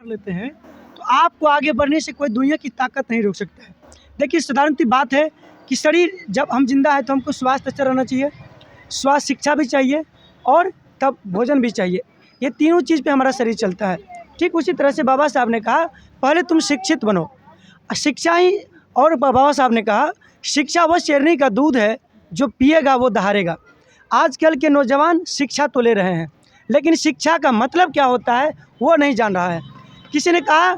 लेते हैं तो आपको आगे बढ़ने से कोई दुनिया की ताकत नहीं रोक सकता है। देखिए, साधारण सी बात है कि शरीर जब हम जिंदा है तो हमको स्वास्थ्य अच्छा रहना चाहिए, स्वास्थ्य शिक्षा भी चाहिए और तब भोजन भी चाहिए। ये तीनों चीज़ पे हमारा शरीर चलता है। ठीक उसी तरह से बाबा साहब ने कहा पहले तुम शिक्षित बनो, शिक्षा ही। और बाबा साहब ने कहा शिक्षा वह शेरनी का दूध है, जो पिएगा वो दहाड़ेगा। आजकल के नौजवान शिक्षा तो ले रहे हैं, लेकिन शिक्षा का मतलब क्या होता है वो नहीं जान रहा है। किसी ने कहा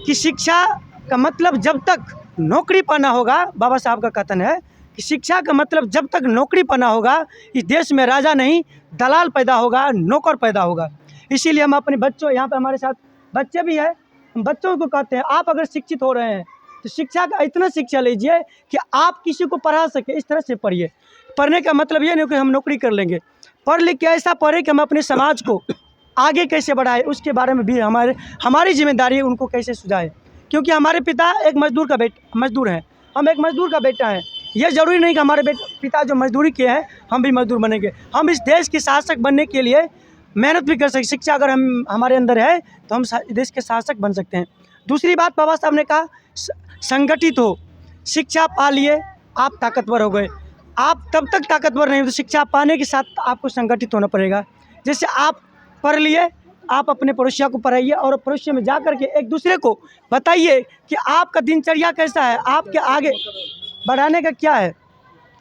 कि शिक्षा का मतलब जब तक नौकरी पाना होगा, बाबा साहब का कथन है कि शिक्षा का मतलब जब तक नौकरी पाना होगा, इस देश में राजा नहीं दलाल पैदा होगा, नौकर पैदा होगा। इसीलिए हम अपने बच्चों, यहाँ पे हमारे साथ बच्चे भी हैं, हम बच्चों को कहते हैं आप अगर शिक्षित हो रहे हैं तो शिक्षा का इतना शिक्षा लीजिए कि आप किसी को पढ़ा सके, इस तरह से पढ़िए। पढ़ने का मतलब ये नहीं कि हम नौकरी कर लेंगे, पढ़ लिख के ऐसा पढ़े कि हम अपने समाज को आगे कैसे बढ़ाएं, उसके बारे में भी हमारी जिम्मेदारी है उनको कैसे सुझाएं। क्योंकि हमारे पिता एक मजदूर हैं, हम एक मजदूर का बेटा है। ये ज़रूरी नहीं कि हमारे पिता जो मजदूरी किए हैं हम भी मजदूर बनेंगे। हम इस देश के शासक बनने के लिए मेहनत भी कर सकते। शिक्षा अगर हमारे अंदर है तो हम देश के शासक बन सकते हैं। दूसरी बात बाबा साहब ने कहा संगठित हो, शिक्षा पा लिए आप ताकतवर हो गए। आप तब तक ताकतवर नहीं हो तो शिक्षा पाने के साथ आपको संगठित होना पड़ेगा। जैसे आप पढ़ लिए, आप अपने पड़ोसिया को पढ़ाइए और पड़ोसियों में जा कर के एक दूसरे को बताइए कि आपका दिनचर्या कैसा है, आपके आगे बढ़ाने का क्या है।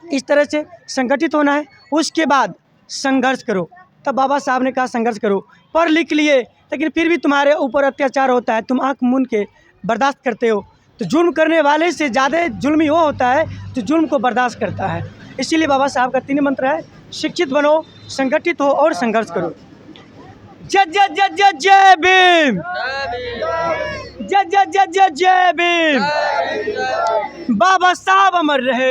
इस तरह से संगठित होना है। उसके बाद संघर्ष करो। तब बाबा साहब ने कहा संघर्ष करो। पढ़ लिख लिए लेकिन फिर भी तुम्हारे ऊपर अत्याचार होता है, तुम आँख मूंद के बर्दाश्त करते हो, तो जुल्म करने वाले से ज़्यादा जुल्मी वो होता है जो जुल्म को बर्दाश्त करता है। इसीलिए बाबा साहब का 3 मंत्र है, शिक्षित बनो, संगठित हो और संघर्ष करो। जय जय जय जय जय भीम, जय जय जय जय जय भीम। बाबा साहब अमर रहे।